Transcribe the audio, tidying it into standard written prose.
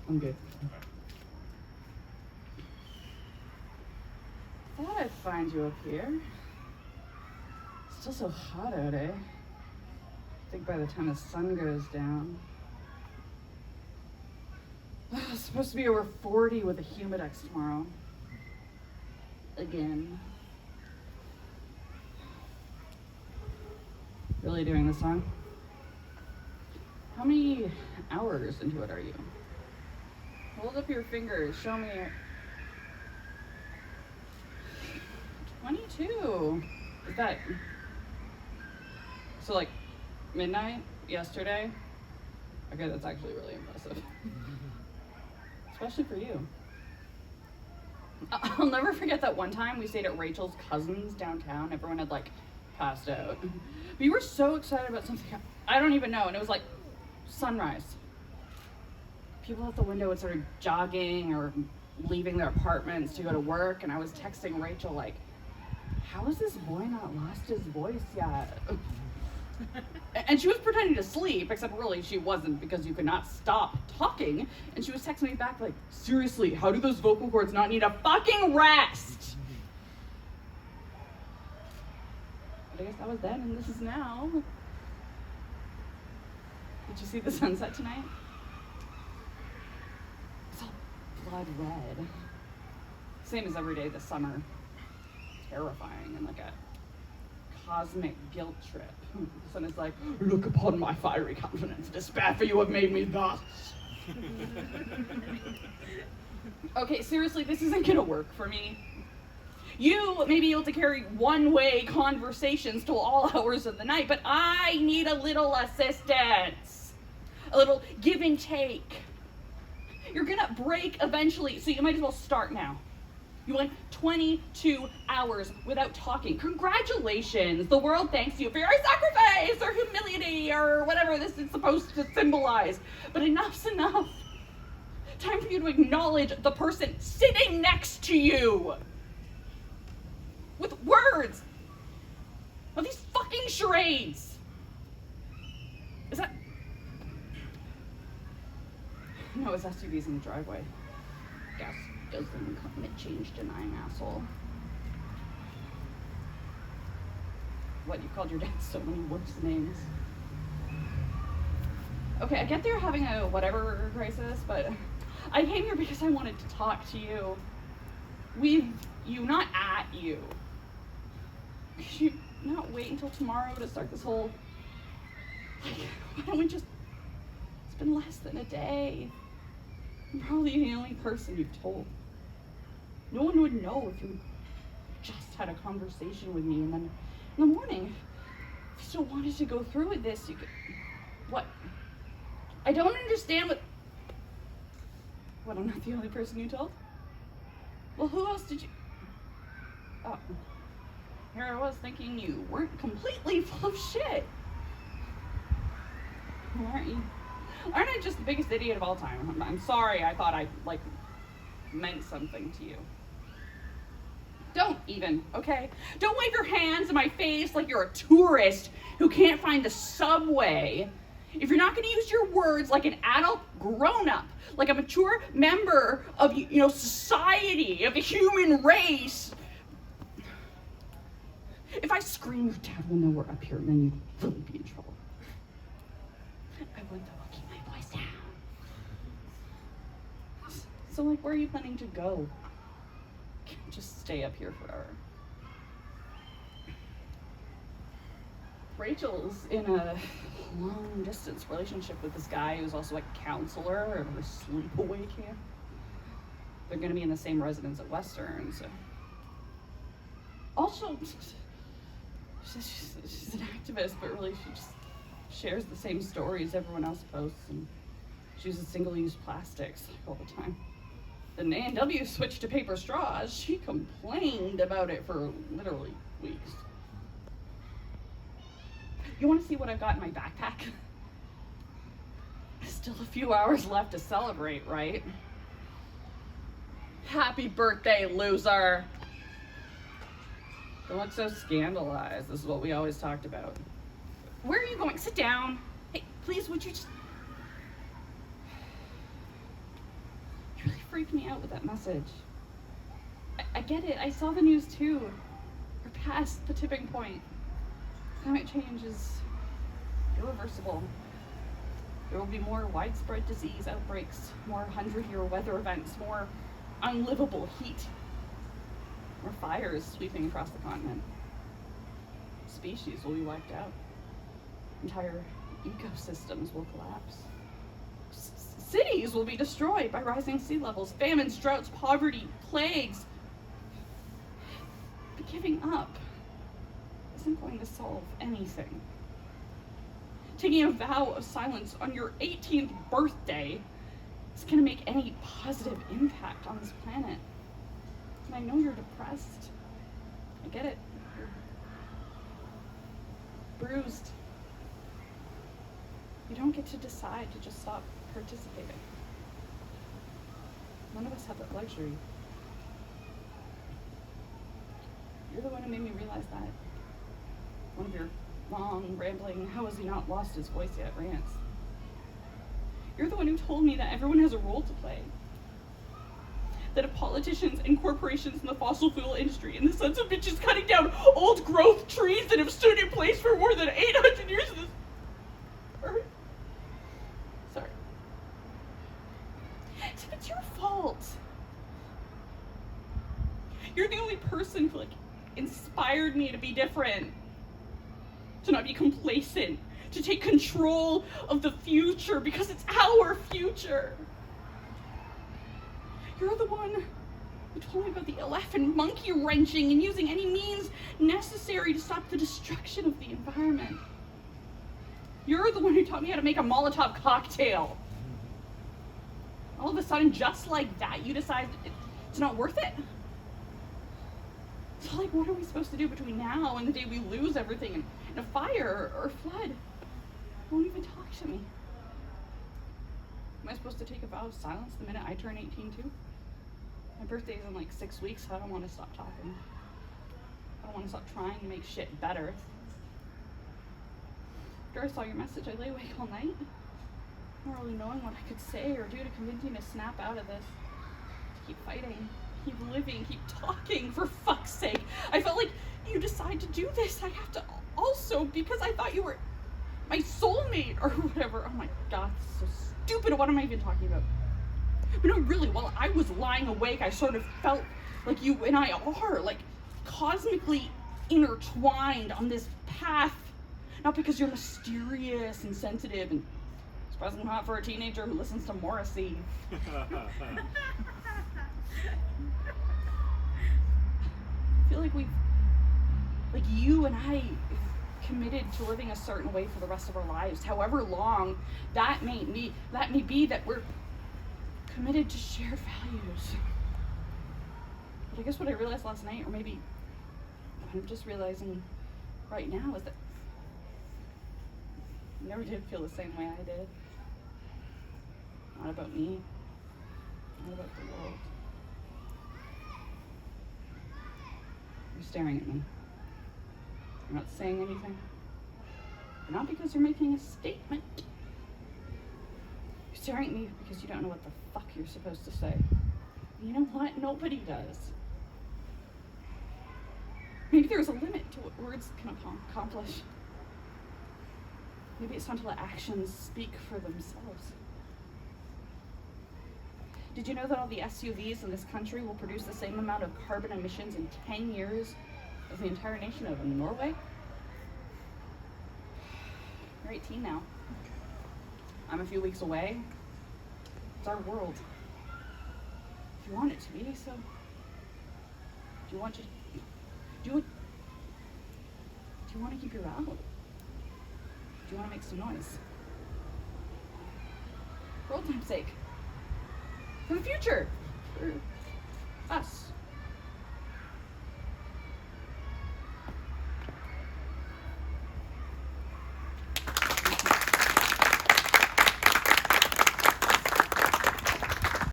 I'm good. Thought I'd find you up here. Still so hot out, eh? I think by the time the sun goes down. It's supposed to be over 40 with a humidex tomorrow. Again. Really doing this song? How many hours into it are you? Hold up your fingers, show me it. 22. Is that so like midnight yesterday? Okay, that's actually really impressive. Especially for you. I'll never forget that one time we stayed at Rachel's cousin's downtown. Everyone had like passed out. But you were so excited about something I don't even know, and it was like sunrise. People at the window had started jogging or leaving their apartments to go to work, and I was texting Rachel like, how has this boy not lost his voice yet? And she was pretending to sleep, except really she wasn't, because you could not stop talking. And she was texting me back like, seriously, how do those vocal cords not need a fucking rest? But I guess that was then and this is now. Did you see the sunset tonight? It's all blood red. Same as every day this summer. Terrifying and like a cosmic guilt trip. The sun is like, look upon my fiery countenance, despair for you have made me thus. Okay, seriously, this isn't gonna work for me. You may be able to carry one-way conversations till all hours of the night, but I need a little assistance. A little give and take. You're gonna break eventually, so you might as well start now. You went 22 hours without talking. Congratulations! The world thanks you for your sacrifice or humility or whatever this is supposed to symbolize. But enough's enough. Time for you to acknowledge the person sitting next to you. With words. Of these fucking charades. Is that... No, it's SUVs in the driveway. Guess. Doesn't climate change denying asshole. What, you called your dad so many worse names? Okay, I get they're having a whatever crisis, but I came here because I wanted to talk to you. With you, not at you. Could you not wait until tomorrow to start this whole... Like, why don't we just... It's been less than a day. I'm probably the only person you've told. No one would know if you just had a conversation with me, and then in the morning, if you still wanted to go through with this, you could... What? I don't understand what... What, I'm not the only person you told? Well, who else did you... Oh. Here I was thinking you weren't completely full of shit. Well, aren't you? Aren't I just the biggest idiot of all time? I'm sorry, I thought I, meant something to you. Don't even, okay? Don't wave your hands in my face like you're a tourist who can't find the subway. If you're not gonna use your words like an adult grown-up, like a mature member of, society, of the human race. If I scream, your dad will know we're up here, and then you'd really be in trouble. I would, though, I'll keep my voice down. So, where are you planning to go? Can't just stay up here forever. Rachel's in a long-distance relationship with this guy who's also a counselor at a sleepaway camp. They're gonna be in the same residence at Western, so... Also, she's an activist, but really she just shares the same stories everyone else posts, and she uses single-use plastics all the time. Then A&W switched to paper straws. She complained about it for literally weeks. You want to see what I've got in my backpack? Still a few hours left to celebrate, right? Happy birthday, loser! Don't look so scandalized. This is what we always talked about. Where are you going? Sit down. Hey, please, would you just... freaked me out with that message. I get it. I saw the news too. We're past the tipping point. Climate change is irreversible. There will be more widespread disease outbreaks, more 100-year weather events, more unlivable heat, more fires sweeping across the continent. Species will be wiped out. Entire ecosystems will collapse. Cities will be destroyed by rising sea levels, famines, droughts, poverty, plagues. But giving up isn't going to solve anything. Taking a vow of silence on your 18th birthday is going to make any positive impact on this planet. And I know you're depressed. I get it. You're bruised. You don't get to decide to just stop participating. None of us have that luxury. You're the one who made me realize that. One of your long, rambling, how has he not lost his voice yet rants. You're the one who told me that everyone has a role to play. That if politicians and corporations in the fossil fuel industry and the sons of bitches cutting down old growth trees that have stood in place for more than 800 years of this earth. Sorry. It's your fault. You're the only person who inspired me to be different. To not be complacent, to take control of the future because it's our future. You're the one who told me about the elef and monkey wrenching and using any means necessary to stop the destruction of the environment. You're the one who taught me how to make a Molotov cocktail. All of a sudden, just like that, you decide it's not worth it? So what are we supposed to do between now and the day we lose everything in a fire or flood? They won't even talk to me. Am I supposed to take a vow of silence the minute I turn 18 too? My birthday's in 6 weeks, so I don't want to stop talking. I don't want to stop trying to make shit better. After I saw your message, I lay awake all night, not really knowing what I could say or do to convince you to snap out of this. To keep fighting. Keep living, keep talking, for fuck's sake. I felt like you decide to do this. I have to also, because I thought you were my soulmate or whatever. Oh my God, this is so stupid. What am I even talking about? But no, really, while I was lying awake, I sort of felt like you and I are, cosmically intertwined on this path. Not because you're mysterious and sensitive and surprisingly hot for a teenager who listens to Morrissey. I feel like you and I committed to living a certain way for the rest of our lives, however long that may be, that we're committed to shared values. But I guess what I realized last night, or maybe I'm just realizing right now, is that I never did feel the same way I did. Not about me, not about the world. You're staring at me. You're not saying anything. Not because you're making a statement. You're staring at me because you don't know what the fuck you're supposed to say. And you know what? Nobody does. Maybe there's a limit to what words can accomplish. Maybe it's time to let actions speak for themselves. Did you know that all the SUVs in this country will produce the same amount of carbon emissions in 10 years as the entire nation of Norway? You're 18 now. I'm a few weeks away. It's our world. If you want it to be, so do you want to keep your vow? Do you want to make some noise? For old time's sake. For the future. For us.